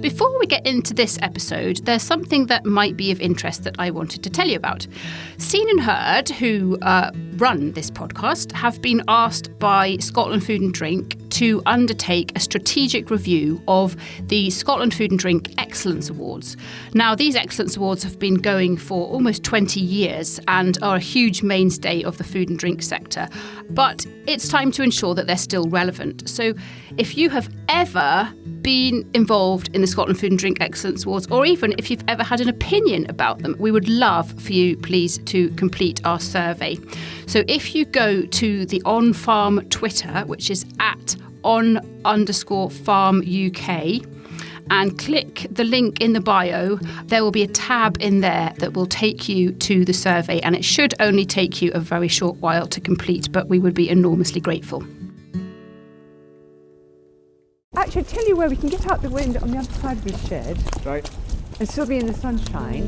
Before we get into this episode, there's something that might be of interest that I wanted to tell you about. Scene and Heard, who run this podcast, have been asked by Scotland Food and Drink to undertake a strategic review of the Scotland Food and Drink Excellence Awards. Now, these Excellence Awards have been going for almost 20 years and are a huge mainstay of the food and drink sector. But it's time to ensure that they're still relevant. So if you have ever been involved in the Scotland Food and Drink Excellence Awards, or even if you've ever had an opinion about them, we would love for you, please, to complete our survey. So if you go to the On Farm Twitter, which is at @on_farm UK, and click the link in the bio, there will be a tab in there that will take you to the survey, and it should only take you a very short while to complete, but we would be enormously grateful. Actually, I'll tell you where we can get out the window on the other side of the shed. Right. And still be in the sunshine.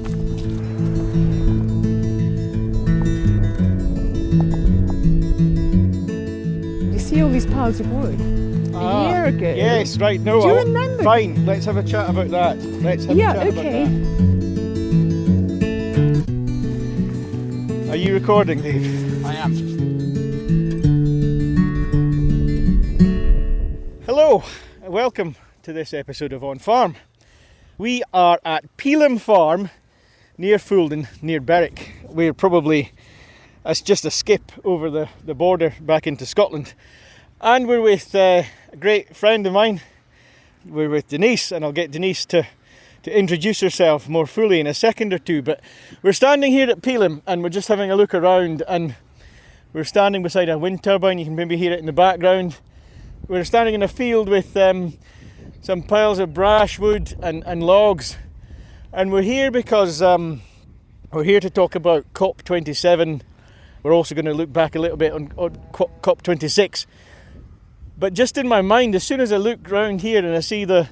You see all these piles of wood? A year ago. Yes, right. No, do you remember? Fine, let's have a chat about that. Okay. Are you recording, Dave? I am. Hello, welcome to this episode of On Farm. We are at Peelham Farm near Walton, near Berwick. We're probably, it's just a skip over the border back into Scotland. And we're with a great friend of mine. We're with Denise, and I'll get Denise to introduce herself more fully in a second or two. But we're standing here at Peelham and we're just having a look around, and we're standing beside a wind turbine. You can maybe hear it in the background. We're standing in a field with some piles of brash wood and logs, and we're here because we're here to talk about COP27. We're also going to look back a little bit on COP26. But just in my mind, as soon as I look round here and I see the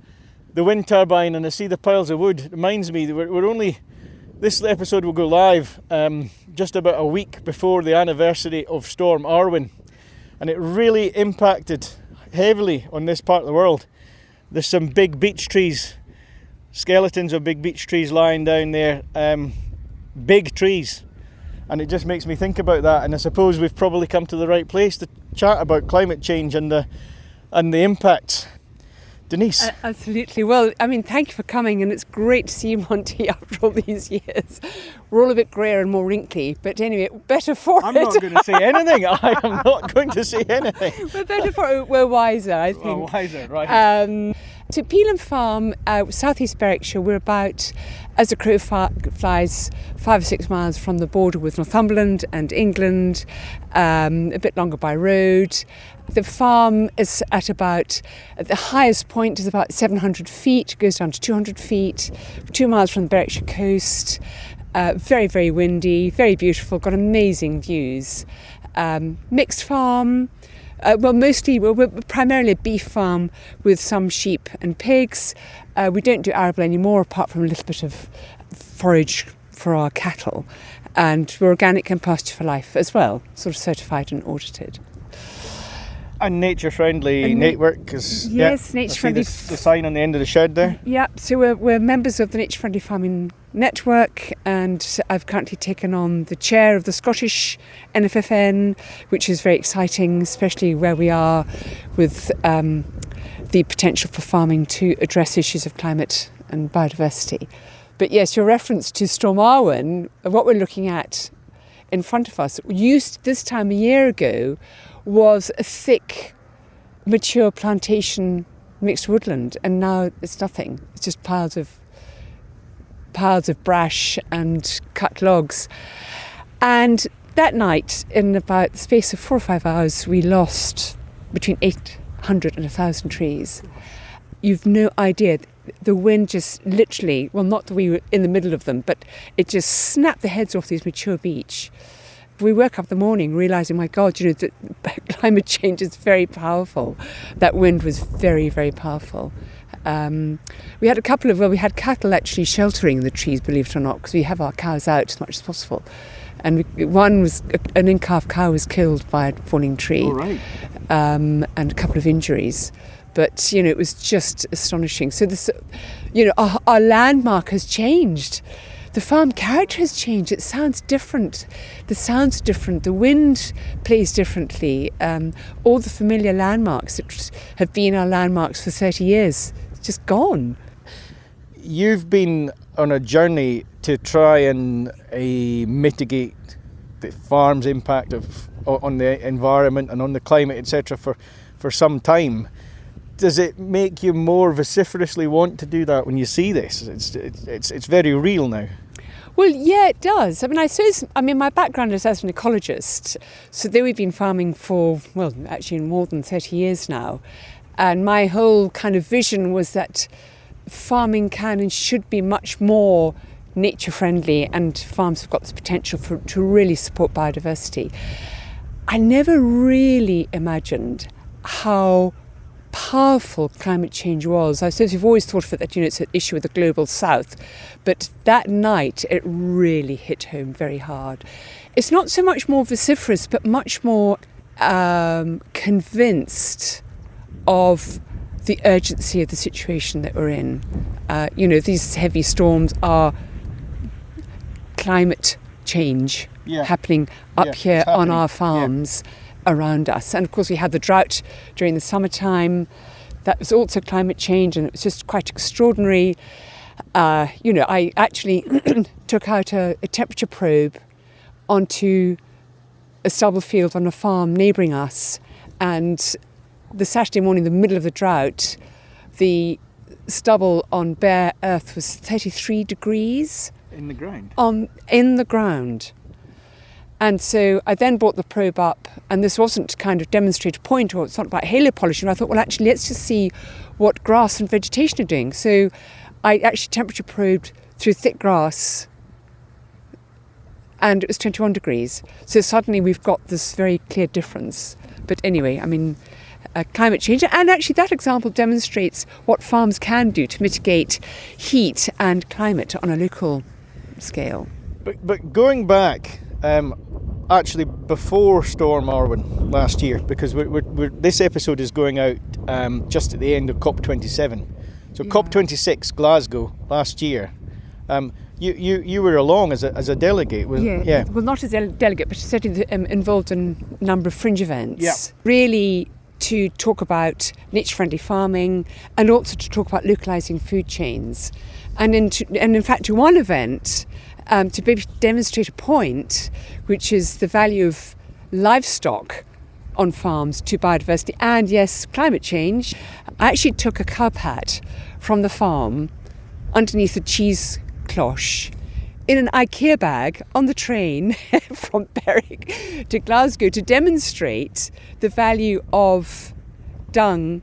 wind turbine and I see the piles of wood, it reminds me that we're only, this episode will go live just about a week before the anniversary of Storm Arwen, and it really impacted heavily on this part of the world. There's some big beech trees, skeletons of big beech trees lying down there, big trees, and it just makes me think about that. And I suppose we've probably come to the right place to chat about climate change and the impacts. Denise. Absolutely. Well, I mean, thank you for coming, and it's great to see you, Monty, after all these years. We're all a bit greyer and more wrinkly, but anyway, better for it. I'm not going to say anything. I am not going to say anything. We're better for it. We're wiser, I think. We're wiser, right. To Peelham Farm, southeast Berwickshire, we're about, as the crow flies, 5 or 6 miles from the border with Northumberland and England, a bit longer by road. The farm is at the highest point is about 700 feet, goes down to 200 feet, 2 miles from the Berwickshire coast. Very, very windy, very beautiful, got amazing views. Mixed farm. We're primarily a beef farm with some sheep and pigs. We don't do arable anymore, apart from a little bit of forage for our cattle. And we're organic and pasture for life as well, sort of certified and audited. And nature-friendly network, because yes, nature-friendly. The sign on the end of the shed there. Yeah, so we're members of the Nature-Friendly Farming Network, and I've currently taken on the chair of the Scottish NFFN, which is very exciting, especially where we are with the potential for farming to address issues of climate and biodiversity. But yes, your reference to Storm Arwen, what we're looking at in front of us, used this time a year ago, was a thick, mature plantation mixed woodland, and now it's nothing. It's just piles of brash and cut logs. And that night, in about the space of 4 or 5 hours, we lost between 800 and 1,000 trees. You've no idea. The wind just literally, well, not that we were in the middle of them, but it just snapped the heads off these mature beech. We woke up in the morning realising, my God, that climate change is very powerful. That wind was very, very powerful. We had cattle actually sheltering the trees, believe it or not, because we have our cows out as much as possible. And an in-calf cow was killed by a falling tree. Oh, right. And a couple of injuries. But, it was just astonishing. So this, our landmark has changed. The farm character has changed. It sounds different. The sound's different. The wind plays differently. All the familiar landmarks that have been our landmarks for 30 years, it's just gone. You've been on a journey to try and mitigate the farm's impact on the environment and on the climate, etc., for some time. Does it make you more vociferously want to do that when you see this? It's very real now. Well, yeah, it does. I suppose my background is as an ecologist. So there we've been farming for, actually more than 30 years now. And my whole kind of vision was that farming can and should be much more nature friendly, and farms have got this potential to really support biodiversity. I never really imagined how powerful climate change was. I suppose we've always thought of it that it's an issue with the global south, but that night it really hit home very hard. It's not so much more vociferous, but much more convinced of the urgency of the situation that we're in. These heavy storms are climate change happening up here on our farms. Around us. And of course we had the drought during the summertime. That was also climate change, and it was just quite extraordinary. I actually took out a temperature probe onto a stubble field on a farm neighbouring us, and the Saturday morning, in the middle of the drought, the stubble on bare earth was 33 degrees. In the ground? In the ground. And so I then brought the probe up, and this wasn't to kind of demonstrate a point, or it's not about halo polishing. I thought, well, actually, let's just see what grass and vegetation are doing. So I actually temperature probed through thick grass, and it was 21 degrees. So suddenly we've got this very clear difference. But anyway, climate change, and actually that example demonstrates what farms can do to mitigate heat and climate on a local scale. But going back, actually before Storm Arwen last year, because this episode is going out just at the end of COP27. So COP26 Glasgow last year. You were along as a delegate. Well, not as a delegate, but certainly involved in a number of fringe events. Yeah. Really to talk about nature-friendly farming, and also to talk about localising food chains. And in fact, to one event, to maybe demonstrate a point, which is the value of livestock on farms to biodiversity and, yes, climate change. I actually took a cub hat from the farm underneath a cheese cloche in an IKEA bag on the train from Berwick to Glasgow to demonstrate the value of dung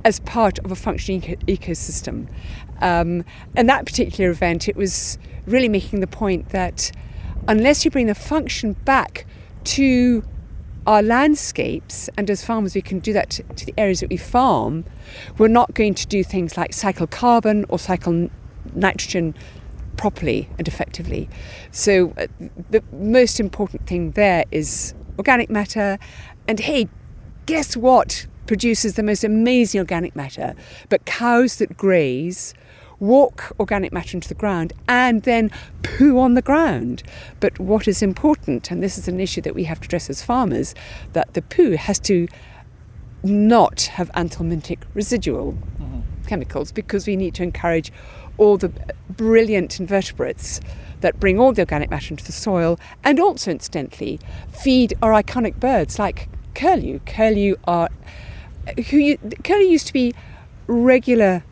as part of a functioning ecosystem. And that particular event, it was really making the point that unless you bring the function back to our landscapes, and as farmers we can do that to the areas that we farm, we're not going to do things like cycle carbon or cycle nitrogen properly and effectively. So the most important thing there is organic matter. And hey, guess what produces the most amazing organic matter? But cows that graze walk organic matter into the ground and then poo on the ground. But what is important, and this is an issue that we have to address as farmers, that the poo has to not have anthelmintic residual chemicals, because we need to encourage all the brilliant invertebrates that bring all the organic matter into the soil, and also incidentally feed our iconic birds like curlew. Curlew used to be regular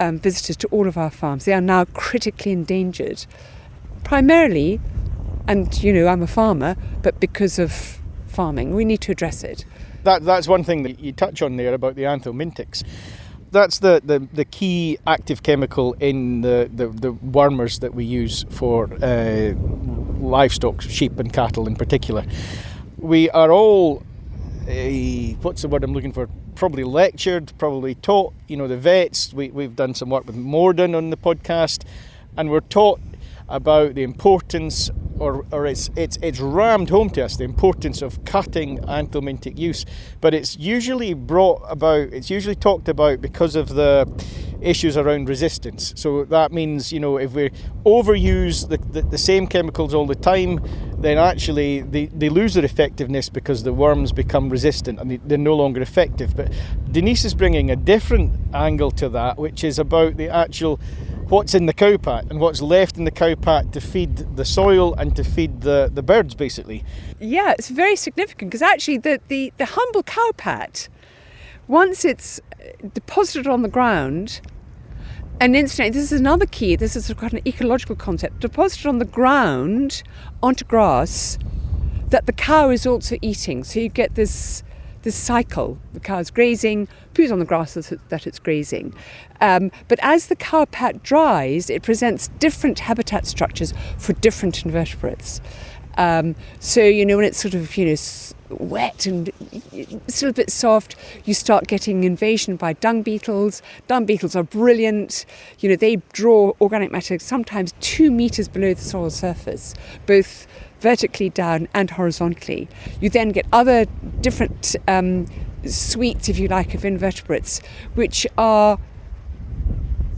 visitors to all of our farms. They are now critically endangered, primarily, and I'm a farmer, but because of farming, we need to address it. That's one thing that you touch on there about the anthelmintics. That's the key active chemical in the wormers that we use for livestock, sheep and cattle in particular. We are all, what's the word I'm looking for? Probably lectured, probably taught. The vets, we've done some work with Morden on the podcast, and we're taught about the importance or it's rammed home to us, the importance of cutting anthelmintic use, but it's usually talked about because of the issues around resistance. So that means, if we overuse the same chemicals all the time, then actually they lose their effectiveness because the worms become resistant and they're no longer effective. But Denise is bringing a different angle to that, which is about the actual what's in the cowpat and what's left in the cowpat to feed the soil and to feed the birds, basically. Yeah, it's very significant because actually the humble cowpat, once it's deposited on the ground, and incidentally, this is another key, this is quite an ecological concept, deposited on the ground onto grass that the cow is also eating. So you get this cycle. The cow's grazing, poos on the grass that it's grazing. But as the cowpat dries, it presents different habitat structures for different invertebrates. So, when it's sort of, wet and still a bit soft, you start getting invasion by dung beetles. Dung beetles are brilliant. They draw organic matter sometimes 2 meters below the soil surface, both vertically down and horizontally. You then get other different suites, if you like, of invertebrates, which are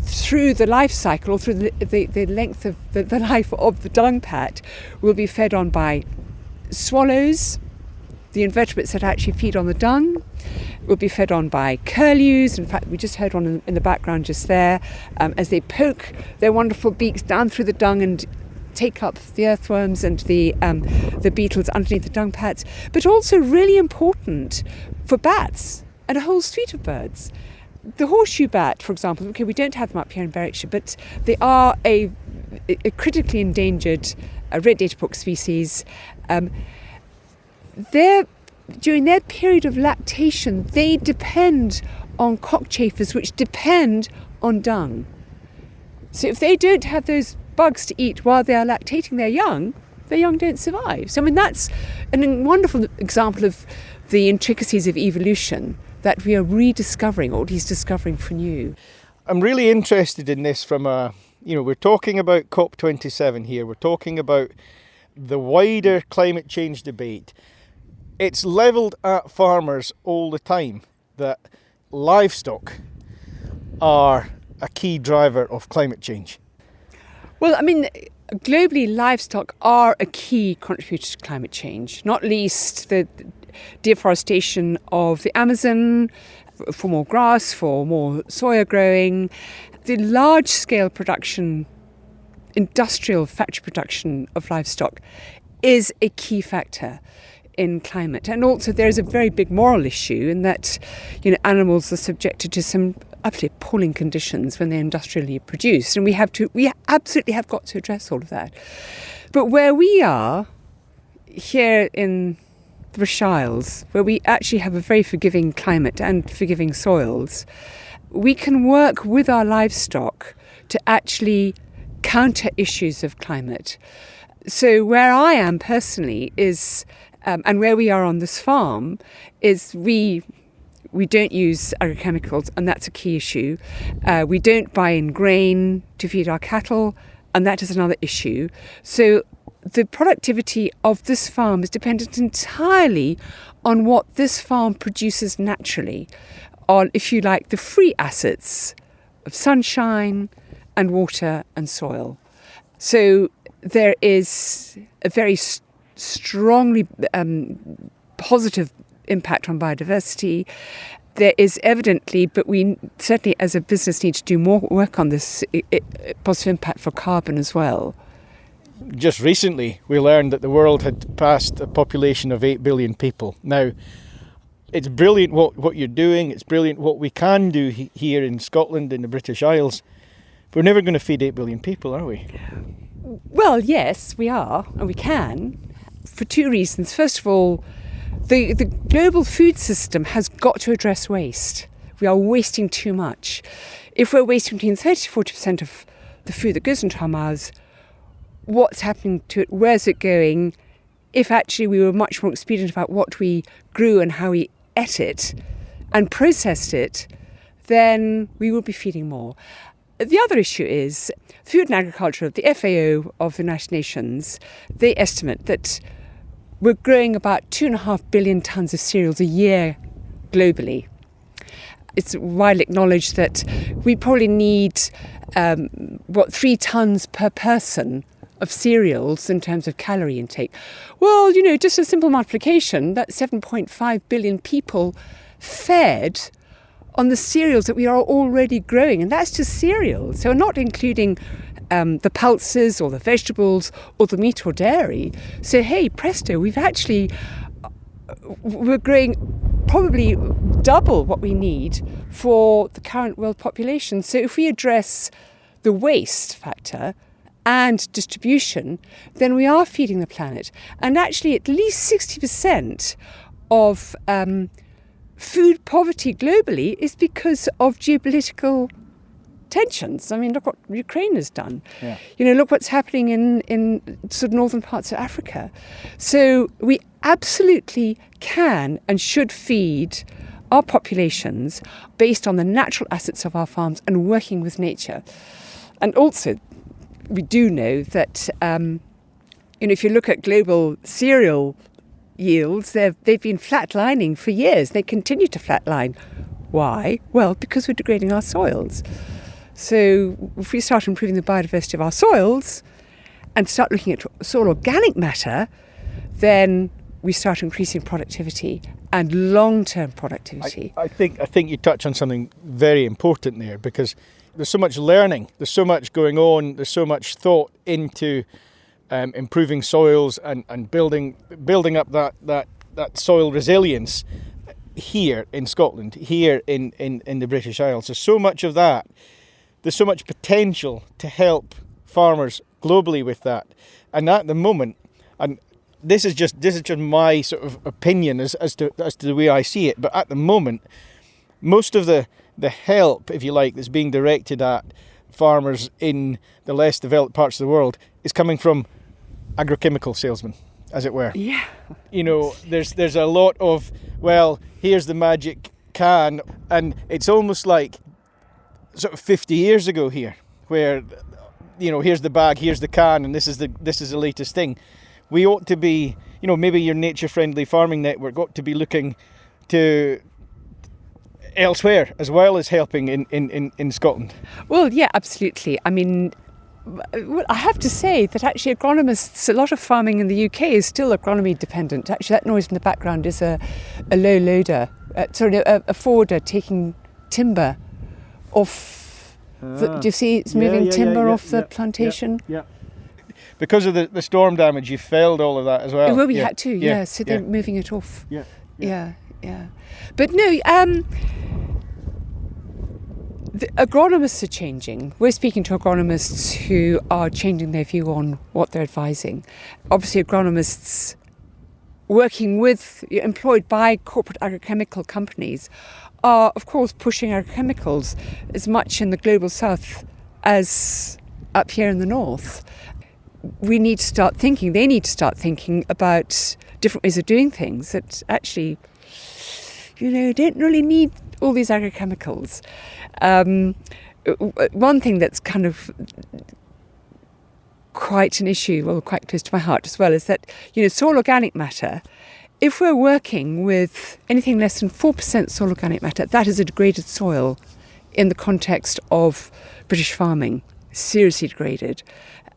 through the life cycle, or through the length of the life of the dung pat, will be fed on by swallows. The invertebrates that actually feed on the dung will be fed on by curlews. In fact, we just heard one in the background just there, as they poke their wonderful beaks down through the dung and take up the earthworms and the beetles underneath the dung pats. But also really important for bats and a whole suite of birds. The horseshoe bat, for example, okay, we don't have them up here in Berwickshire, but they are a critically endangered red databook species. During their period of lactation, they depend on cockchafers, which depend on dung. So if they don't have those bugs to eat while they are lactating their young don't survive. So that's a wonderful example of the intricacies of evolution that we are rediscovering, or at least discovering for new. I'm really interested in this from we're talking about COP27 here. We're talking about the wider climate change debate. It's levelled at farmers all the time that livestock are a key driver of climate change. Well, globally, livestock are a key contributor to climate change, not least the deforestation of the Amazon for more grass, for more soya growing. The large-scale production, industrial factory production of livestock is a key factor in climate. And also there is a very big moral issue in that, animals are subjected to some absolutely appalling conditions when they're industrially produced. And we absolutely have got to address all of that. But where we are, here in the British Isles, where we actually have a very forgiving climate and forgiving soils, we can work with our livestock to actually counter issues of climate. So where I am personally is, and where we are on this farm, is we don't use agrochemicals, and that's a key issue. We don't buy in grain to feed our cattle, and that is another issue. So the productivity of this farm is dependent entirely on what this farm produces naturally, on, if you like, the free assets of sunshine and water and soil. So there is a very strongly positive impact on biodiversity. There is evidently, but we certainly as a business need to do more work on this positive impact for carbon as well. Just recently we learned that the world had passed a population of 8 billion people. Now, it's brilliant what you're doing, it's brilliant what we can do here in Scotland, in the British Isles, but we're never going to feed 8 billion people, are we? Well, yes, we are, and we can, for two reasons. First of all, the global food system has got to address waste. We are wasting too much. If we're wasting between 30 to 40% of the food that goes into our mouths, what's happening to it? Where's it going? If actually we were much more expedient about what we grew and how we ate it and processed it, then we will be feeding more. the other issue is Food and Agriculture, the FAO of the United Nations, they estimate that we're growing about 2.5 billion tonnes of cereals a year globally. It's widely acknowledged that we probably need 3 tonnes per person of cereals in terms of calorie intake. Well, just a simple multiplication, that's 7.5 billion people fed on the cereals that we are already growing, and that's just cereals. So we're not including the pulses or the vegetables or the meat or dairy. So hey, presto, we're growing probably double what we need for the current world population. So if we address the waste factor and distribution, then we are feeding the planet. And actually at least 60% of food poverty globally is because of geopolitical tensions. I mean, look what Ukraine has done. Yeah. Look what's happening in sort of northern parts of Africa. So we absolutely can and should feed our populations based on the natural assets of our farms and working with nature. And also, we do know that, if you look at global cereal yields, they've been flatlining for years. They continue to flatline. Why? Well, because we're degrading our soils. So if we start improving the biodiversity of our soils and start looking at soil organic matter, then we start increasing productivity and long-term productivity. I think you touch on something very important there, because there's so much learning, there's so much going on, there's so much thought into improving soils and building up that soil resilience here in Scotland, here in the British Isles. There's so much of that. There's so much potential to help farmers globally with that. And at the moment, and this is just my sort of opinion as to the way I see it, but at the moment, most of the help, if you like, that's being directed at farmers in the less developed parts of the world is coming from agrochemical salesmen, as it were. Yeah. There's a lot of, well, here's the magic can, and it's almost like sort of 50 years ago here, where, here's the bag, here's the can, and this is the latest thing. We ought to be, maybe your nature-friendly farming network ought to be looking to elsewhere as well as helping in Scotland. Well, yeah, absolutely. I mean, I have to say that actually agronomists, a lot of farming in the UK is still agronomy dependent. Actually, that noise in the background is a low loader, a forwarder taking timber off. Do you see it's moving timber off the plantation? Yeah. Because of the storm damage, you felled all of that as well. Well, we had to, so they're moving it off. Yeah. But no, the agronomists are changing. We're speaking to agronomists who are changing their view on what they're advising. Obviously, agronomists employed by corporate agrochemical companies are, of course, pushing agrochemicals as much in the global south as up here in the north. They need to start thinking about different ways of doing things that actually, don't really need all these agrochemicals. One thing that's kind of quite an issue, quite close to my heart as well, is that, soil organic matter, if we're working with anything less than 4% soil organic matter, that is a degraded soil in the context of British farming, seriously degraded.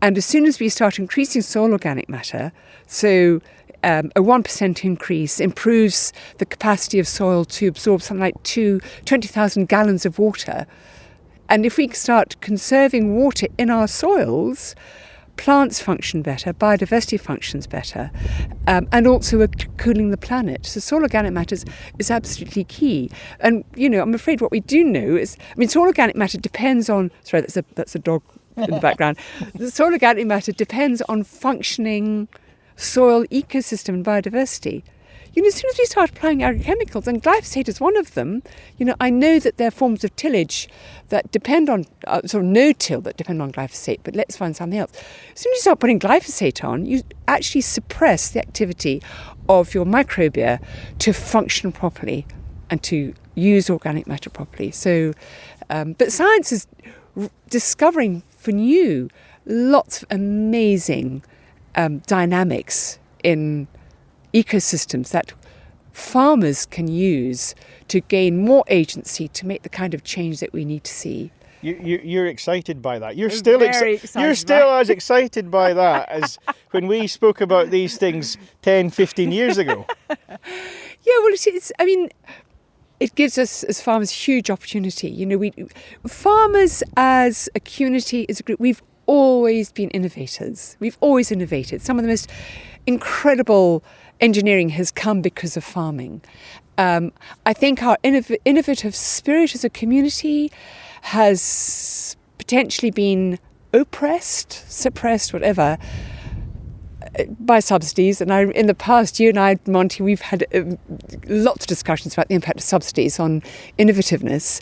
And as soon as we start increasing soil organic matter, so a 1% increase improves the capacity of soil to absorb something like 20,000 gallons of water. And if we start conserving water in our soils, plants function better, biodiversity functions better, and also we're cooling the planet. So soil organic matter is absolutely key. And, I'm afraid what we do know is, soil organic matter depends on, sorry, that's a dog in the background. The soil organic matter depends on functioning soil ecosystem and biodiversity. As soon as we start applying agrochemicals, and glyphosate is one of them, I know that there are forms of tillage that depend on, no-till that depend on glyphosate, but let's find something else. As soon as you start putting glyphosate on, you actually suppress the activity of your microbia to function properly and to use organic matter properly. So, but science is discovering for new lots of amazing dynamics in ecosystems that farmers can use to gain more agency to make the kind of change that we need to see. You're excited by that. You're I'm still very excited You're still as excited by that as when we spoke about these things 10, 15 years ago. Yeah, well, it gives us as farmers huge opportunity. Farmers as a community, as a group, we've always been innovators. We've always innovated. Some of the most incredible engineering has come because of farming. I think our innovative spirit as a community has potentially been oppressed, suppressed, whatever, by subsidies. And in the past, you and I, Monty, we've had lots of discussions about the impact of subsidies on innovativeness,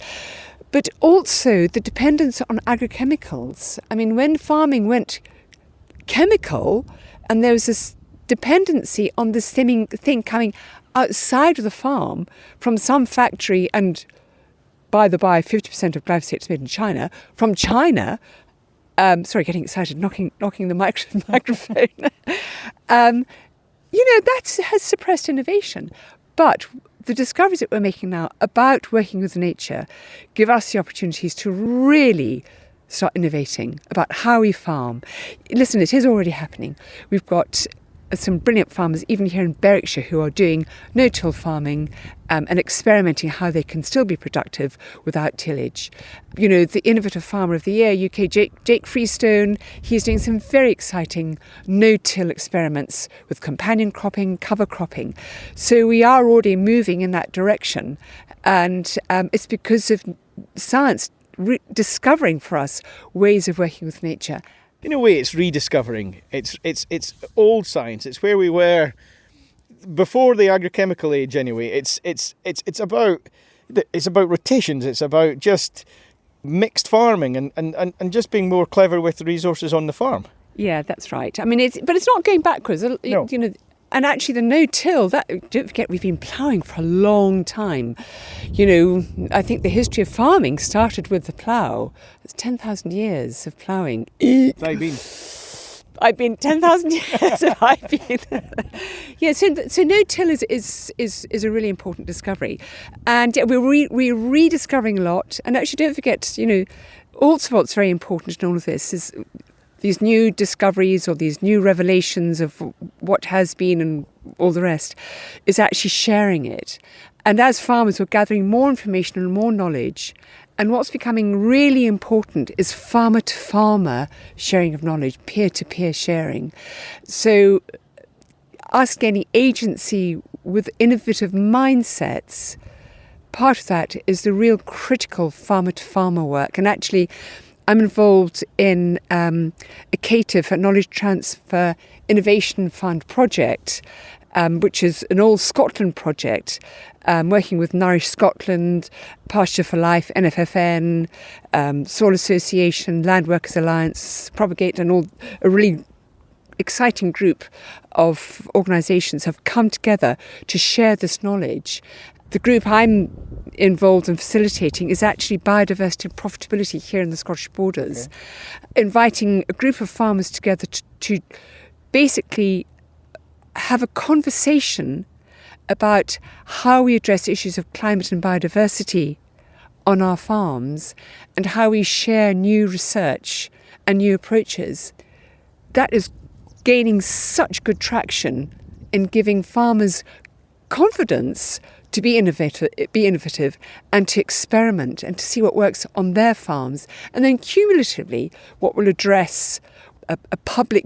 but also the dependence on agrochemicals. I mean, when farming went chemical and there was this dependency on this thing coming outside of the farm from some factory, and by the by, 50% of glyphosate is made in China, from China. Sorry, getting excited, knocking the microphone. That has suppressed innovation. But the discoveries that we're making now about working with nature give us the opportunities to really start innovating about how we farm. Listen, it is already happening. We've got some brilliant farmers, even here in Berwickshire, who are doing no-till farming and experimenting how they can still be productive without tillage. The Innovative Farmer of the Year, UK, Jake Freestone, he's doing some very exciting no-till experiments with companion cropping, cover cropping. So we are already moving in that direction. And it's because of science discovering for us ways of working with nature. In a way, it's rediscovering. It's old science. It's where we were before the agrochemical age. Anyway, it's about rotations. It's about just mixed farming and just being more clever with the resources on the farm. Yeah, that's right. I mean, but it's not going backwards. No. And actually, the no-till, don't forget, we've been ploughing for a long time. I think the history of farming started with the plough. It's 10,000 years of ploughing. I've been 10,000 years. Have I been? Yeah. So no-till is a really important discovery, and we're rediscovering a lot. And actually, don't forget, also what's very important in all of this is these new discoveries or these new revelations of what has been and all the rest, is actually sharing it. And as farmers, we're gathering more information and more knowledge. And what's becoming really important is farmer-to-farmer sharing of knowledge, peer-to-peer sharing. So us gaining agency with innovative mindsets, part of that is the real critical farmer-to-farmer work. And actually, I'm involved in a CATIF, a Knowledge Transfer Innovation Fund project, which is an all Scotland project, working with Nourish Scotland, Pasture for Life, NFFN, Soil Association, Land Workers Alliance, Propagate, and all a really exciting group of organisations have come together to share this knowledge. The group I'm involved in facilitating is actually biodiversity and profitability here in the Scottish Borders, inviting a group of farmers together to basically have a conversation about how we address issues of climate and biodiversity on our farms and how we share new research and new approaches. That is gaining such good traction in giving farmers confidence to be innovative and to experiment and to see what works on their farms, and then cumulatively what will address a public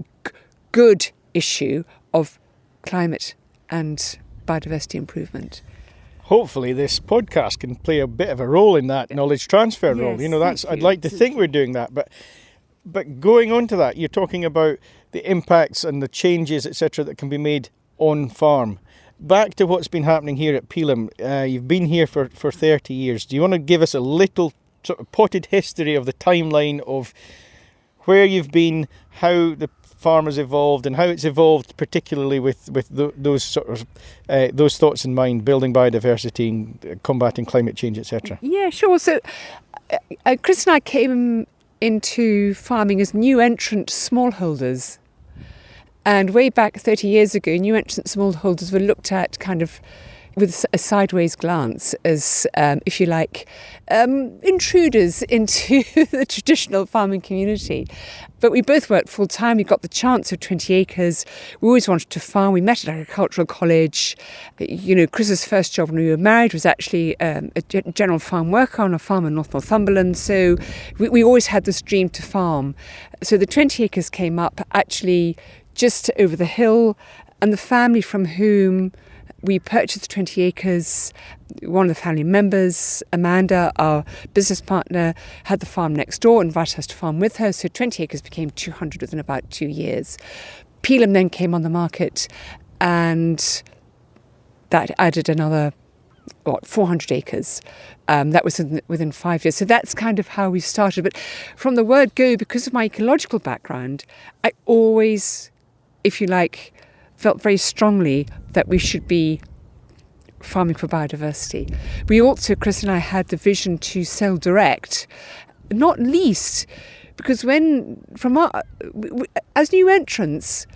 good issue of climate and biodiversity improvement. Hopefully this podcast can play a bit of a role in that knowledge transfer role. I'd like to think we're doing that, but going on to that, you're talking about the impacts and the changes, etc., that can be made on farm. Back to what's been happening here at Peelham. You've been here for 30 years. Do you want to give us a little sort of potted history of the timeline of where you've been, how the farm has evolved, and how it's evolved, particularly with those sort of those thoughts in mind, building biodiversity and combating climate change, etc.? Yeah, sure. So Chris and I came into farming as new entrant smallholders. And way back 30 years ago, new entrant smallholders were looked at kind of with a sideways glance as, if you like, intruders into the traditional farming community. But we both worked full time. We got the chance of 20 acres. We always wanted to farm. We met at agricultural college. You know, Chris's first job when we were married was actually a general farm worker on a farm in Northumberland. So we always had this dream to farm. So the 20 acres came up actually just over the hill, and the family from whom we purchased 20 acres, one of the family members, Amanda, our business partner, had the farm next door, invited us to farm with her. So 20 acres became 200 within about 2 years. Peelham then came on the market, and that added another 400 acres. That was within 5 years. So that's kind of how we started. But from the word go, because of my ecological background, I always, if you like, felt very strongly that we should be farming for biodiversity. We also, Chris and I, had the vision to sell direct, not least because as new entrants,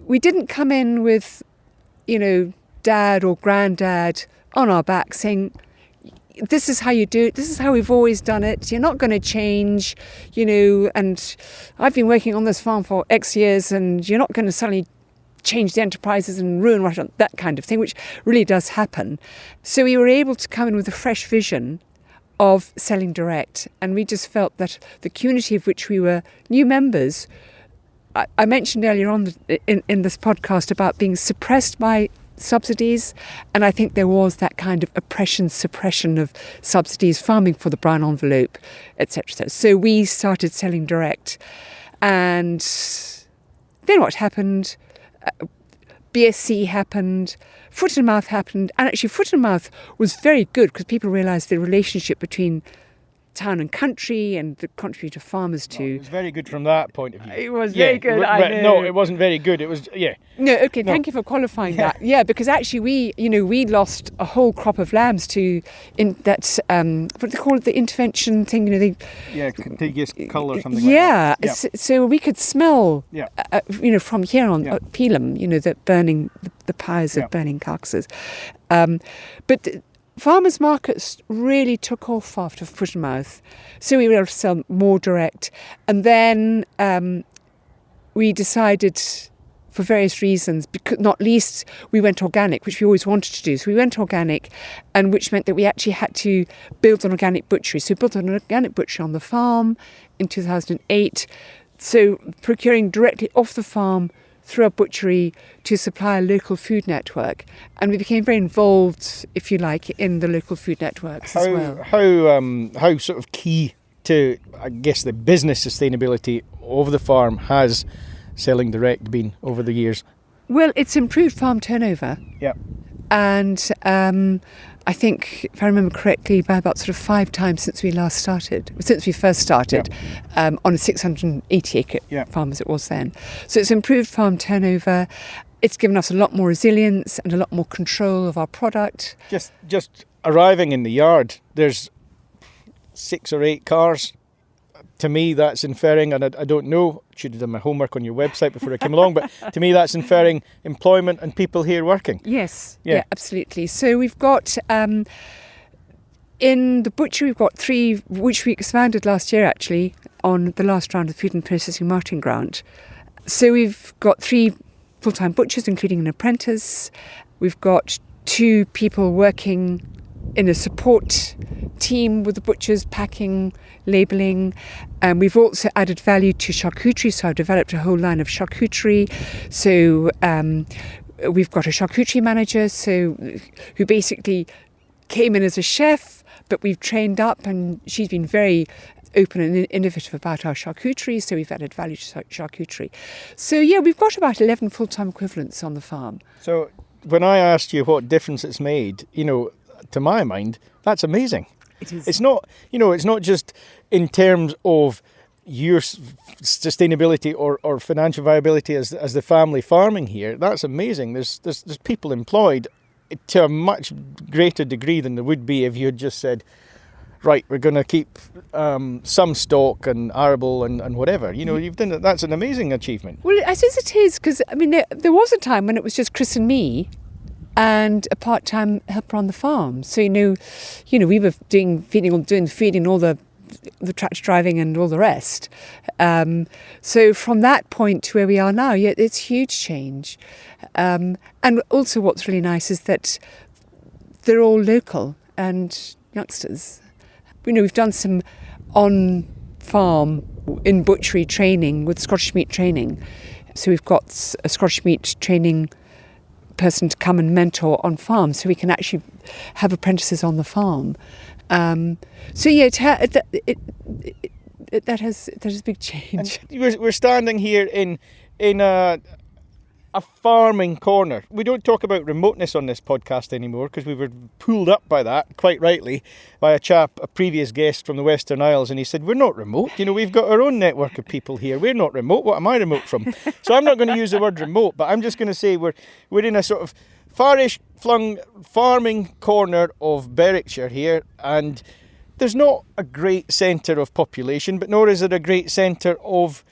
we didn't come in with, you know, dad or granddad on our back saying, this is how you do it, this is how we've always done it, you're not going to change, you know, and I've been working on this farm for X years and you're not going to suddenly change the enterprises and ruin that kind of thing, which really does happen. So we were able to come in with a fresh vision of selling direct, and we just felt that the community of which we were new members, I mentioned earlier on in this podcast about being suppressed by subsidies, and I think there was that kind of oppression, suppression of subsidies, farming for the brown envelope, etc. So we started selling direct, and then what happened? BSC happened, foot and mouth happened, and actually foot and mouth was very good because people realised the relationship between town and country and the contributor farmers too. It was very good from that point of view. It was very good, I know. No, it wasn't very good, it was, No, okay, thank you for qualifying that. Yeah, because actually we lost a whole crop of lambs to, what do they call it, the intervention thing, you know, contiguous cull or something like that. Yeah, so we could smell, from here on, Peelham, you know, that burning, the piles of burning carcasses. But farmers' markets really took off after foot and mouth, so we were able to sell more direct. And then we decided, for various reasons, because not least we went organic, which we always wanted to do. So we went organic, and which meant that we actually had to build an organic butchery. So we built an organic butchery on the farm in 2008. So procuring directly off the farm through a butchery to supply a local food network, and we became very involved, if you like, in the local food networks as well. How sort of key to, I guess, the business sustainability of the farm has selling direct been over the years? Well, it's improved farm turnover. Yeah. And I think, if I remember correctly, by about sort of 5 times since we first started, on a 680 acre farm as it was then. So it's improved farm turnover. It's given us a lot more resilience and a lot more control of our product. Just arriving in the yard, there's 6 or 8 cars. To me, that's inferring, and I don't know, should have done my homework on your website before I came along, but to me that's inferring employment and people here working. Yes, yeah, absolutely. So we've got, in the butchery, we've got 3, which we expanded last year actually, on the last round of the Food and Processing Marketing Grant. So we've got 3 full-time butchers, including an apprentice. We've got 2 people working in a support team with the butchers, packing, labelling. We've also added value to charcuterie, so I've developed a whole line of charcuterie. So we've got a charcuterie manager, who basically came in as a chef, but we've trained up, and she's been very open and innovative about our charcuterie, so we've added value to charcuterie. So yeah, we've got about 11 full-time equivalents on the farm. So when I asked you what difference it's made, you know, to my mind, that's amazing. It is. It's not, it's not just in terms of your sustainability or financial viability as the family farming here. That's amazing. There's people employed to a much greater degree than there would be if you had just said, right, we're going to keep some stock and arable and whatever. You've done that. That's an amazing achievement. Well, I suppose it is, because there was a time when it was just Chris and me and a part-time helper on the farm. So we were doing the feeding, all the tractor driving and all the rest. So from that point to where we are now, it's huge change. And also what's really nice is that they're all local and youngsters. We've done some on-farm in butchery training with Scottish meat training. So we've got a Scottish meat training person to come and mentor on farm, so we can actually have apprentices on the farm. That has a big change. And we're standing here in a farming corner. We don't talk about remoteness on this podcast anymore because we were pulled up by that, quite rightly, by a previous guest from the Western Isles, and he said, we're not remote. We've got our own network of people here. We're not remote. What am I remote from? So I'm not going to use the word remote, but I'm just going to say we're in a sort of farish flung farming corner of Berwickshire here, and there's not a great centre of population, but nor is it a great centre of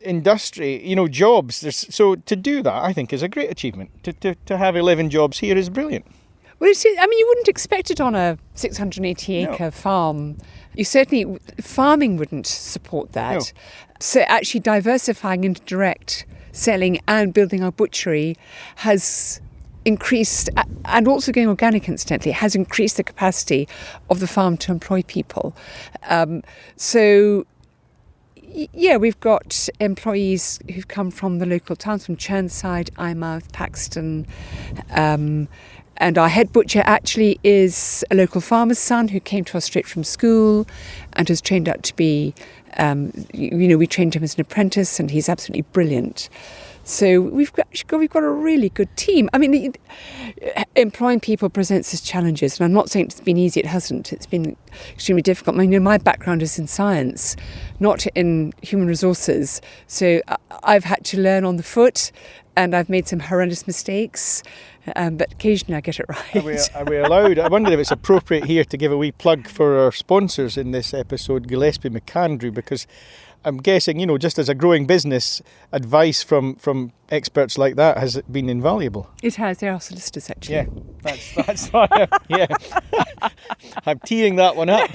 industry, jobs. So to do that, I think, is a great achievement. To have 11 jobs here is brilliant. Well, you wouldn't expect it on a 680-acre farm. Farming wouldn't support that. No. So actually diversifying into direct selling and building our butchery has increased, and also going organic, incidentally, has increased the capacity of the farm to employ people. We've got employees who've come from the local towns, from Churnside, Eyemouth, Paxton, and our head butcher actually is a local farmer's son who came to us straight from school and has trained out to be, we trained him as an apprentice, and he's absolutely brilliant. So we've got a really good team. Employing people presents us challenges, and I'm not saying it's been easy. It hasn't. It's been extremely difficult. My background is in science, not in human resources. So I've had to learn on the foot, and I've made some horrendous mistakes. But occasionally I get it right. Are we allowed? I wonder if it's appropriate here to give a wee plug for our sponsors in this episode, Gillespie McAndrew, because I'm guessing, just as a growing business, advice from experts like that has been invaluable. It has. They are solicitors, actually. Yeah, that's why. Yeah, I'm teeing that one up.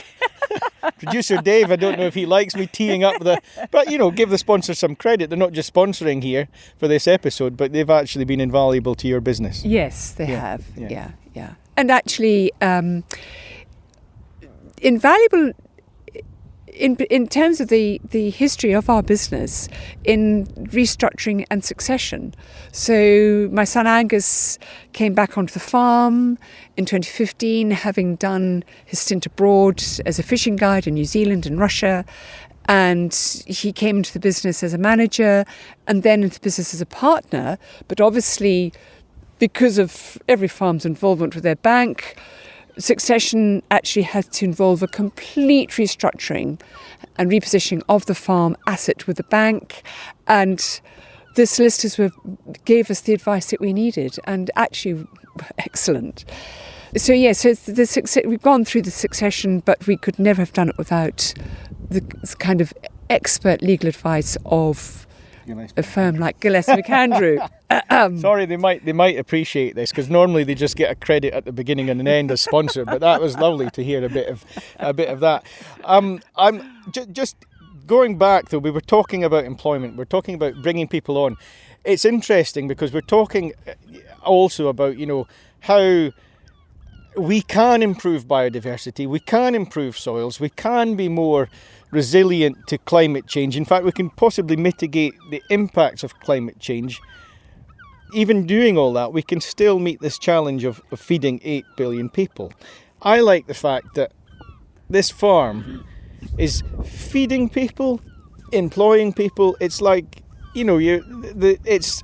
Producer Dave, I don't know if he likes me teeing up but give the sponsors some credit. They're not just sponsoring here for this episode, but they've actually been invaluable to your business. Yes, they have. Yeah. And actually, invaluable in terms of the history of our business in restructuring and succession. So my son Angus came back onto the farm in 2015, having done his stint abroad as a fishing guide in New Zealand and Russia. And he came into the business as a manager and then into the business as a partner. But obviously, because of every farm's involvement with their bank, succession actually had to involve a complete restructuring and repositioning of the farm asset with the bank, and the solicitors gave us the advice that we needed, and actually excellent. So we've gone through the succession, but we could never have done it without the kind of expert legal advice of a firm like Gillespie McAndrew. Sorry, they might appreciate this, because normally they just get a credit at the beginning and an end as sponsor. But that was lovely to hear a bit of that. I'm just going back though. We were talking about employment. We're talking about bringing people on. It's interesting because we're talking also about how we can improve biodiversity. We can improve soils. We can be more resilient to climate change. In fact, we can possibly mitigate the impacts of climate change. Even doing all that, we can still meet this challenge of feeding 8 billion people. I like the fact that this farm is feeding people, employing people. It's like, it's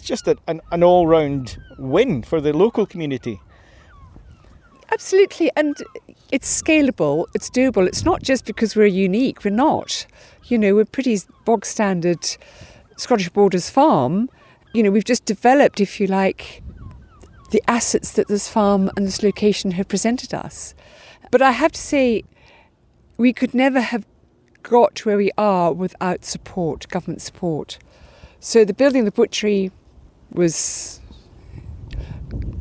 just an all-round win for the local community. Absolutely, and it's scalable, it's doable. It's not just because we're unique, we're not. We're pretty bog standard Scottish Borders farm. We've just developed, if you like, the assets that this farm and this location have presented us. But I have to say, we could never have got to where we are without support, government support. So the building of the butchery was,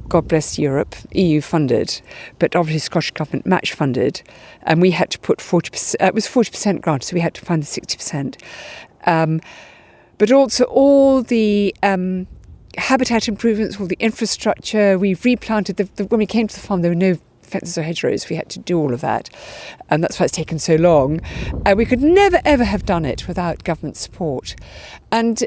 God bless Europe, EU funded, but obviously Scottish Government match funded, and we had to put 40%, it was 40% grant, so we had to fund the 60%. But also all the habitat improvements, all the infrastructure, we've replanted, when we came to the farm there were no fences or hedgerows, we had to do all of that, and that's why it's taken so long. We could never ever have done it without government support. And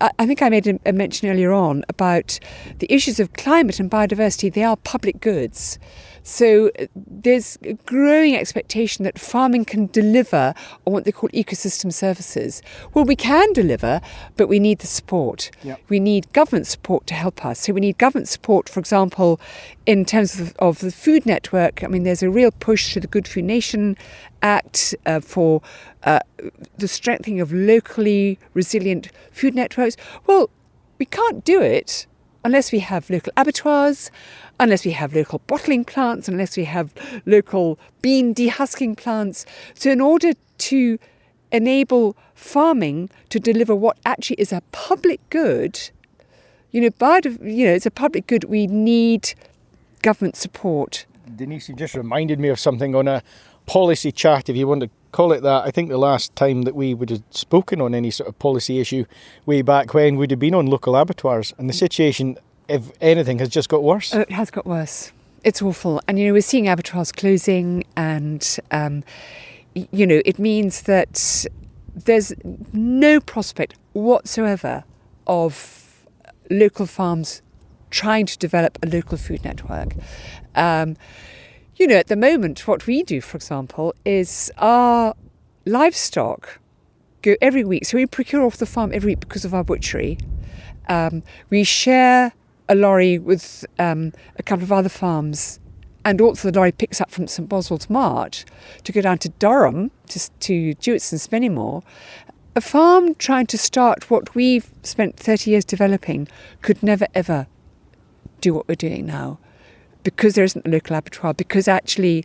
I think I made a mention earlier on about the issues of climate and biodiversity. They are public goods. So there's a growing expectation that farming can deliver on what they call ecosystem services. Well, we can deliver, but we need the support. Yep. We need government support to help us. So we need government support, for example, in terms of the food network. I mean, there's a real push to the Good Food Nation Act for the strengthening of locally resilient food networks. Well, we can't do it unless we have local abattoirs, unless we have local bottling plants, unless we have local bean dehusking plants. So in order to enable farming to deliver what actually is a public good, it's a public good, we need government support. Denise, you just reminded me of something on a policy chat, if you want to call it that. I think the last time that we would have spoken on any sort of policy issue way back when would have been on local abattoirs, and the situation, if anything, has just got worse. Oh, it has got worse. It's awful. And, we're seeing abattoirs closing, and, it means that there's no prospect whatsoever of local farms trying to develop a local food network. At the moment, what we do, for example, is our livestock go every week. So we procure off the farm every week because of our butchery. We share a lorry with a couple of other farms, and also the lorry picks up from St Boswell's Mart to go down to Durham, to Jewitts and Spennymoor. A farm trying to start what we've spent 30 years developing could never ever do what we're doing now, because there isn't a local abattoir, because actually,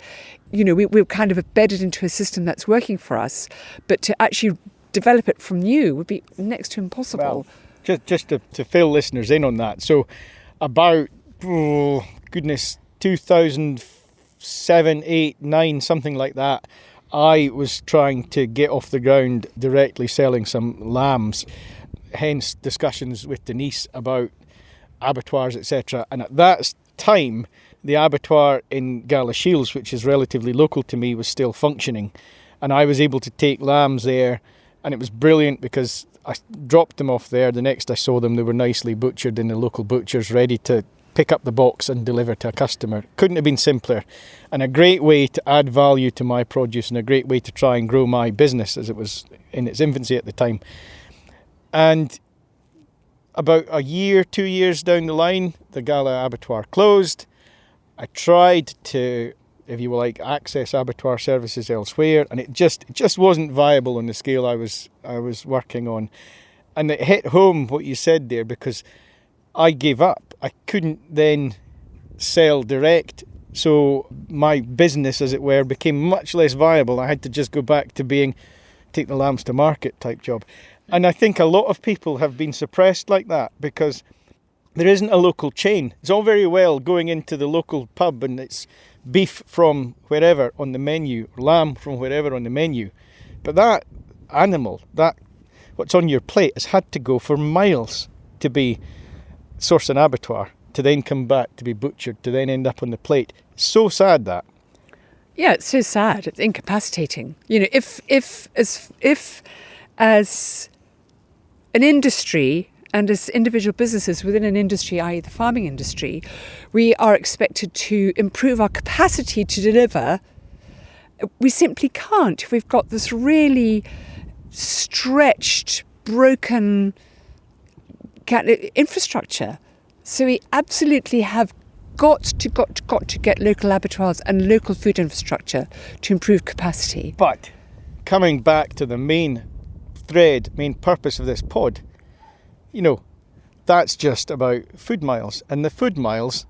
we're kind of embedded into a system that's working for us, but to actually develop it from new would be next to impossible. Well, just to fill listeners in on that, so about, 2007, 8, 9, something like that, I was trying to get off the ground directly selling some lambs, hence discussions with Denise about abattoirs, etc. And at that time, the abattoir in Galashiels, which is relatively local to me, was still functioning, and I was able to take lambs there, and it was brilliant because I dropped them off there. The next I saw them, they were nicely butchered in the local butchers, ready to pick up the box and deliver to a customer. Couldn't have been simpler, and a great way to add value to my produce, and a great way to try and grow my business as it was in its infancy at the time. And about a year, 2 years down the line, the Gala abattoir closed. I tried to, if you like, access abattoir services elsewhere, and it just wasn't viable on the scale I was working on. And it hit home what you said there, because I gave up. I couldn't then sell direct, so my business, as it were, became much less viable. I had to just go back to being take the lambs to market type job. And I think a lot of people have been suppressed like that because there isn't a local chain. It's all very well going into the local pub and it's beef from wherever on the menu, lamb from wherever on the menu. But that animal, that what's on your plate, has had to go for miles to be sourced in abattoir, to then come back to be butchered, to then end up on the plate. It's so sad, that. Yeah, it's so sad. It's incapacitating. If as an industry and as individual businesses within an industry, i.e. the farming industry, we are expected to improve our capacity to deliver, we simply can't. We've got this really stretched, broken infrastructure. So we absolutely have got to get local abattoirs and local food infrastructure to improve capacity. But coming back to the main purpose of this pod, that's just about food miles. And the food miles,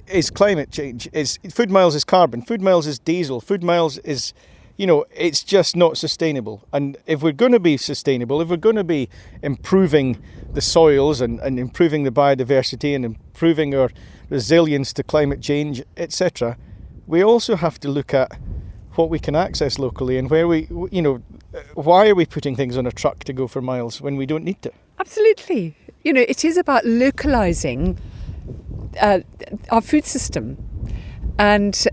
is climate change. Food miles is carbon. Food miles is diesel. Food miles is, it's just not sustainable. And if we're going to be sustainable, if we're going to be improving the soils and improving the biodiversity and improving our resilience to climate change, etc., we also have to look at what we can access locally and where why are we putting things on a truck to go for miles when we don't need to? Absolutely. It is about localising our food system, and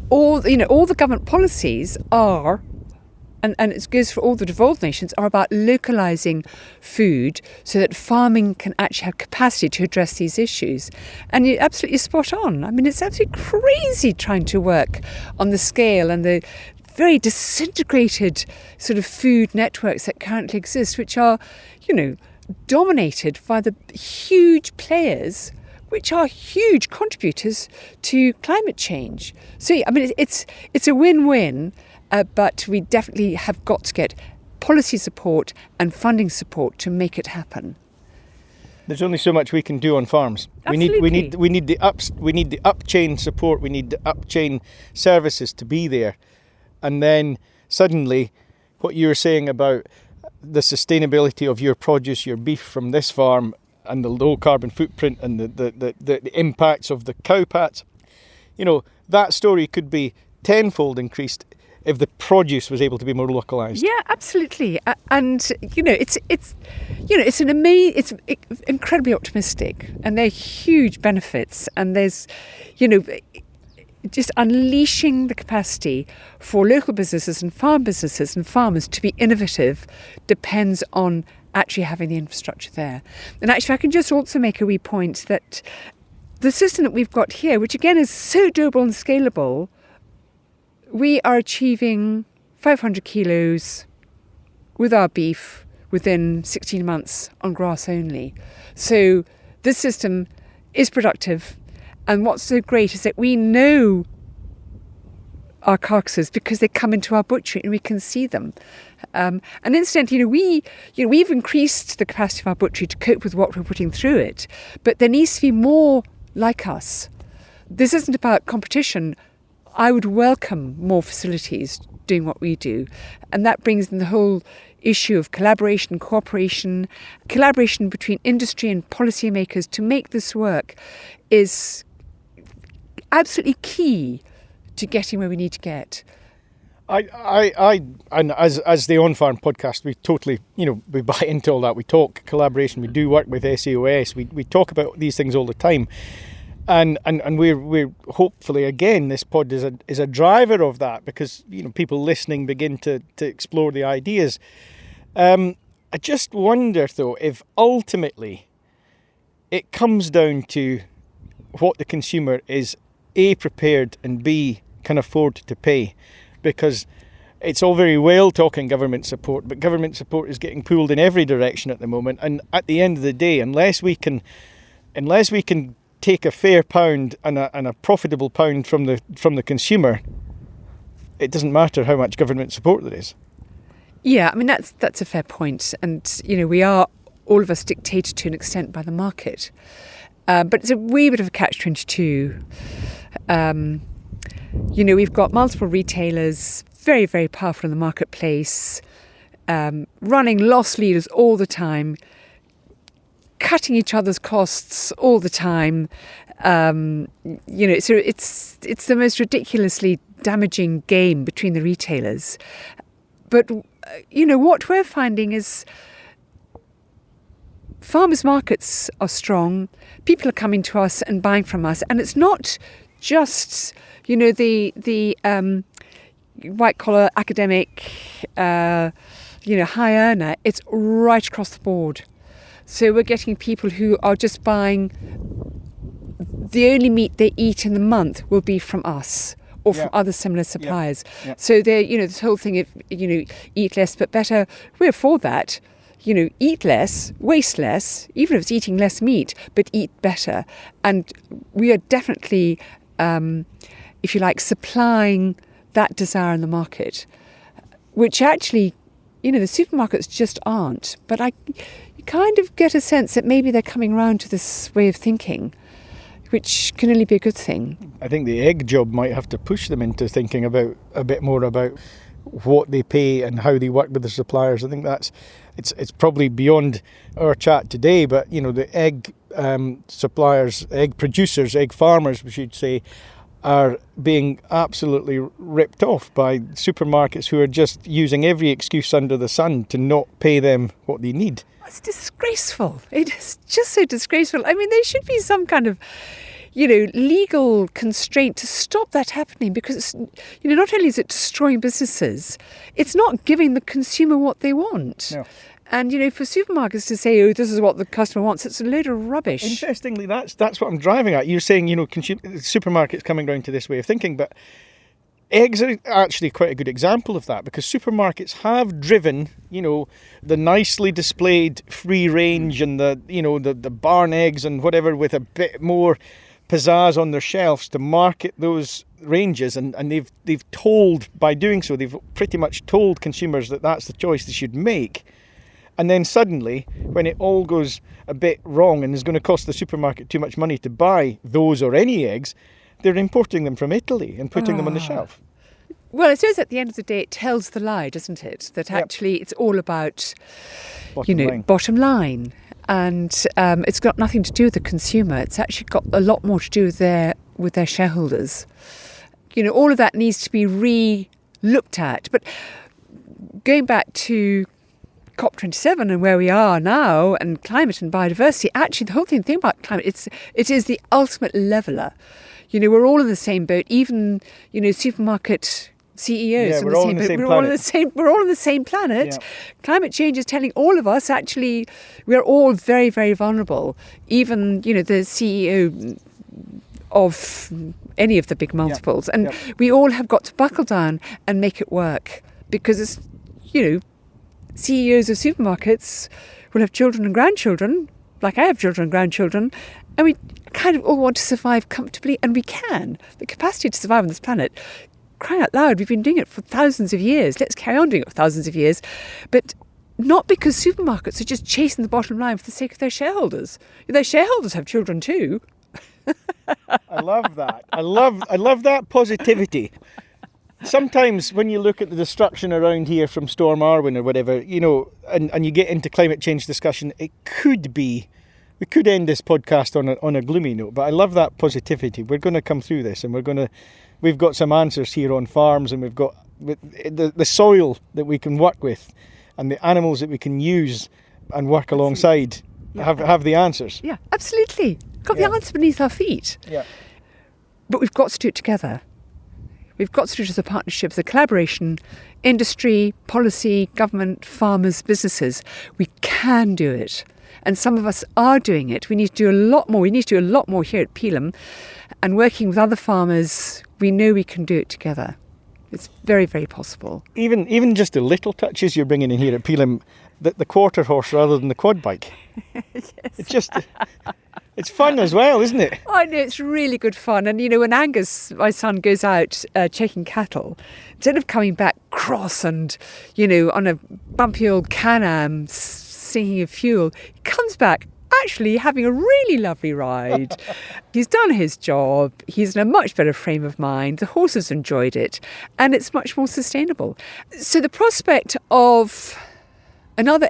all the government policies are, and it goes for all the devolved nations, are about localising food so that farming can actually have capacity to address these issues. And you're absolutely spot on. I mean, it's absolutely crazy trying to work on the scale and the very disintegrated sort of food networks that currently exist, which are, dominated by the huge players, which are huge contributors to climate change. So, I mean, it's a win-win, but we definitely have got to get policy support and funding support to make it happen. There's only so much we can do on farms. Absolutely. We need the upchain support. We need the upchain services to be there, and then suddenly, what you were saying about the sustainability of your produce, your beef from this farm, and the low carbon footprint and the impacts of the cow pats, that story could be tenfold increased if the produce was able to be more localised. Yeah, absolutely. And it's incredibly optimistic, and there are huge benefits, and there's just unleashing the capacity for local businesses and farmers to be innovative depends on actually having the infrastructure there. And actually, I can just also make a wee point that the system that we've got here, which again is so doable and scalable, we are achieving 500 kilos with our beef within 16 months on grass only. So this system is productive. And what's so great is that we know our carcasses because they come into our butchery and we can see them. And incidentally, we've increased the capacity of our butchery to cope with what we're putting through it. But there needs to be more like us. This isn't about competition. I would welcome more facilities doing what we do. And that brings in the whole issue of collaboration, cooperation, collaboration between industry and policymakers to make this work is absolutely key to getting where we need to get. And as the On Farm podcast, we totally, we buy into all that. We talk collaboration. We do work with SAOS. We talk about these things all the time, and we're hopefully, again, this pod is a driver of that, because people listening begin to explore the ideas. I just wonder though if ultimately it comes down to what the consumer is A, prepared, and B, can afford to pay. Because it's all very well talking government support, but government support is getting pulled in every direction at the moment. And at the end of the day, unless we can take a fair pound and a profitable pound from the consumer, it doesn't matter how much government support there is. Yeah, I mean that's a fair point. And we are all of us dictated to an extent by the market. But it's a wee bit of a catch-22. We've got multiple retailers, very, very powerful in the marketplace, running loss leaders all the time, cutting each other's costs all the time. So it's the most ridiculously damaging game between the retailers. But, what we're finding is farmers' markets are strong. People are coming to us and buying from us. And it's not just, the white-collar academic, high earner. It's right across the board. So we're getting people who are just buying, the only meat they eat in the month will be from us or from other similar suppliers. Yeah. So they're, this whole thing of, eat less but better, we're for that. Eat less, waste less, even if it's eating less meat, but eat better. And we are definitely, if you like, supplying that desire in the market, which actually, the supermarkets just aren't. But you kind of get a sense that maybe they're coming round to this way of thinking. which can only be a good thing. I think the egg job might have to push them into thinking about a bit more about what they pay and how they work with the suppliers. I think it's probably beyond our chat today, but the egg suppliers, egg producers, egg farmers, we should say, are being absolutely ripped off by supermarkets who are just using every excuse under the sun to not pay them what they need. It's disgraceful. It is just so disgraceful. I mean, there should be some kind of, legal constraint to stop that happening, because it's, not only is it destroying businesses, it's not giving the consumer what they want. No. And, for supermarkets to say, oh, this is what the customer wants, it's a load of rubbish. Interestingly, that's what I'm driving at. You're saying, supermarkets coming around to this way of thinking, but eggs are actually quite a good example of that, because supermarkets have driven, the nicely displayed free range and the barn eggs and whatever with a bit more pizzazz on their shelves to market those ranges, and they've told, by doing so, they've pretty much told consumers that that's the choice they should make. And then suddenly, when it all goes a bit wrong and is going to cost the supermarket too much money to buy those or any eggs, they're importing them from Italy and putting them on the shelf. Well, I suppose at the end of the day, it tells the lie, doesn't it? That actually it's all about, bottom line. And it's got nothing to do with the consumer. It's actually got a lot more to do with their shareholders. All of that needs to be re-looked at. But going back to COP27 and where we are now, and climate and biodiversity, actually the whole thing about climate, it is the ultimate leveller. We're all in the same boat, even, supermarket CEOs. Yeah, we're all on the same planet. We're all on the same planet. Yeah. Climate change is telling all of us, actually, we're all very, very vulnerable. Even, the CEO of any of the big multiples. And we all have got to buckle down and make it work, because it's, CEOs of supermarkets will have children and grandchildren, like I have children and grandchildren, and we kind of all want to survive comfortably, and we can. The capacity to survive on this planet, crying out loud, we've been doing it for thousands of years. Let's carry on doing it for thousands of years. But not because supermarkets are just chasing the bottom line for the sake of their shareholders. Their shareholders have children too. I love that. I love that positivity. Sometimes when you look at the destruction around here from Storm Arwen or whatever, and you get into climate change discussion, it could be, we could end this podcast on a gloomy note, but I love that positivity. We're going to come through this, and we've got some answers here on farms, and we've got the soil that we can work with, and the animals that we can use and work alongside have the answers. Yeah, absolutely. Got the answer beneath our feet. Yeah. But we've got to do it together. We've got to do it as a partnership, as a collaboration, industry, policy, government, farmers, businesses. We can do it. And some of us are doing it. We need to do a lot more. We need to do a lot more here at Peelham. And working with other farmers, we know we can do it together. It's very, very possible. Even just the little touches you're bringing in here at Peelham, the quarter horse rather than the quad bike. Yes. It's fun as well, isn't it? I know, it's really good fun. And, when Angus, my son, goes out checking cattle, instead of coming back cross and, on a bumpy old Can-Am sinking of fuel, he comes back actually having a really lovely ride. He's done his job. He's in a much better frame of mind. The horses enjoyed it. And it's much more sustainable. So the prospect of another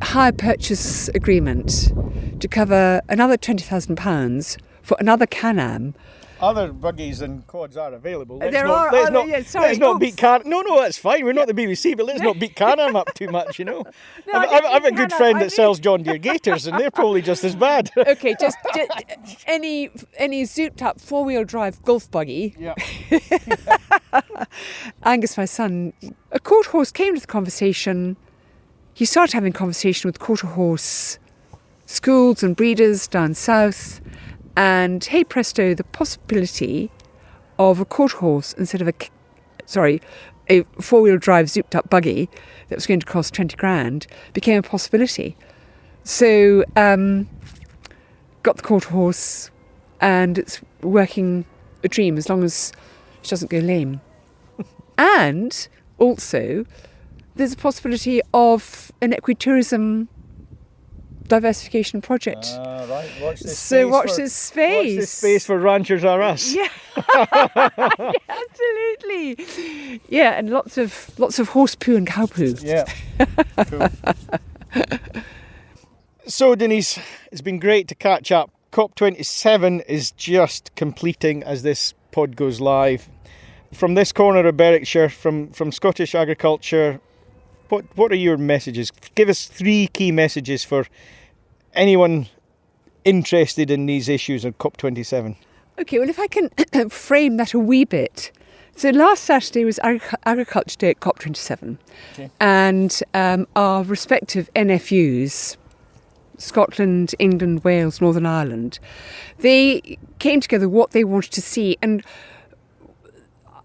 hire purchase agreement to cover another £20,000 for another Can-Am. Other buggies and quads are available. Let's not beat Can. No, that's fine. We're not the BBC, but let's not beat Can-Am up too much. I've a good friend that sells John Deere Gators, and they're probably just as bad. Okay, just any zooped up 4-wheel drive golf buggy. Yeah. Angus, my son, a quarter horse came to the conversation. He started having a conversation with quarter horse schools and breeders down south, and hey presto, the possibility of a quarter horse instead of a 4-wheel drive zooped up buggy that was going to cost 20 grand became a possibility. So got the quarter horse, and it's working a dream as long as she doesn't go lame. And also there's a possibility of an equitourism diversification project. Right. Watch this So space. watch for, this space. Watch this space for Ranchers Are Us. Yeah. Yeah, absolutely. Yeah, and lots of horse poo and cow poo. Yeah. Cool. So, Denise, it's been great to catch up. COP27 is just completing as this pod goes live. From this corner of Berwickshire, from Scottish agriculture, what are your messages? Give us 3 key messages for anyone interested in these issues of COP27. Okay, well, if I can frame that a wee bit. So last Saturday was Agriculture Day at COP27. Okay. And our respective NFUs, Scotland, England, Wales, Northern Ireland, they came together what they wanted to see. And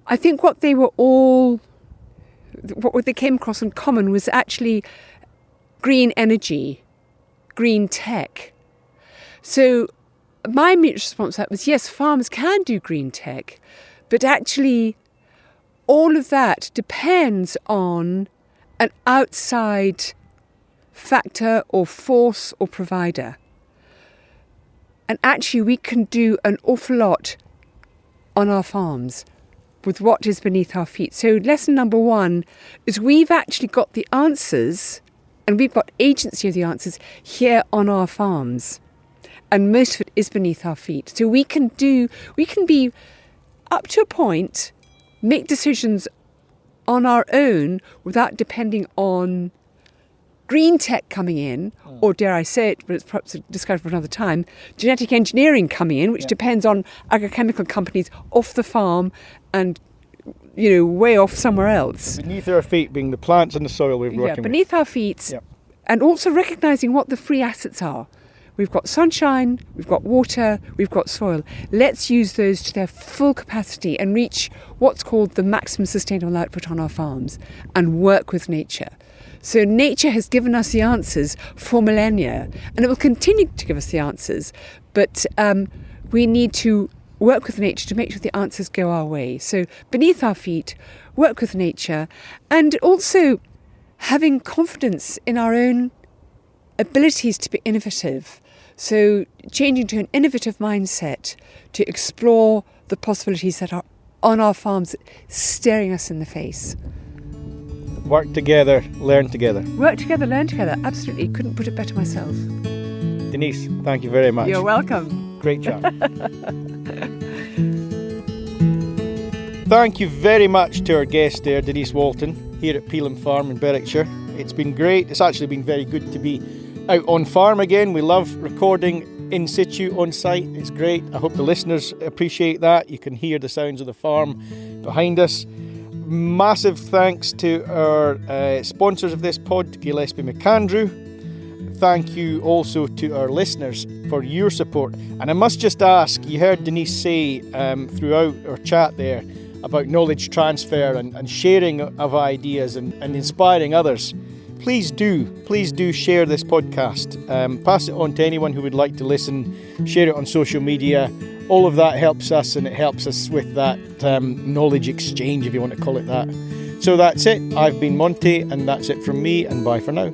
I think what they came across in common was actually green energy, green tech. So my immediate response to that was, yes, farmers can do green tech, but actually all of that depends on an outside factor or force or provider. And actually we can do an awful lot on our farms with what is beneath our feet. So lesson number 1 is we've actually got the answers, and we've got agency of the answers here on our farms. And most of it is beneath our feet. So we can be up to a point, make decisions on our own without depending on green tech coming in, or dare I say it, but it's perhaps a discussion for another time, genetic engineering coming in, which depends on agrochemical companies off the farm and, way off somewhere else. Beneath our feet being the plants and the soil we're working beneath our feet, and also recognising what the free assets are. We've got sunshine, we've got water, we've got soil. Let's use those to their full capacity and reach what's called the maximum sustainable output on our farms and work with nature. So nature has given us the answers for millennia, and it will continue to give us the answers, but we need to work with nature to make sure the answers go our way. So beneath our feet, work with nature, and also having confidence in our own abilities to be innovative. So changing to an innovative mindset to explore the possibilities that are on our farms staring us in the face. Work together, learn together. Work together, learn together. Absolutely. Couldn't put it better myself. Denise, thank you very much. You're welcome. Great chat. Thank you very much to our guest there, Denise Walton, here at Peelham Farm in Berwickshire. It's been great. It's actually been very good to be out on farm again. We love recording in situ on site. It's great. I hope the listeners appreciate that. You can hear the sounds of the farm behind us. Massive thanks to our sponsors of this pod, Gillespie McAndrew. Thank you also to our listeners for your support. And I must just ask, you heard Denise say throughout our chat there about knowledge transfer and sharing of ideas and inspiring others. Please do share this podcast. Pass it on to anyone who would like to listen. Share it on social media. All of that helps us, and it helps us with that knowledge exchange, if you want to call it that. So that's it. I've been Monty, and that's it from me, and bye for now.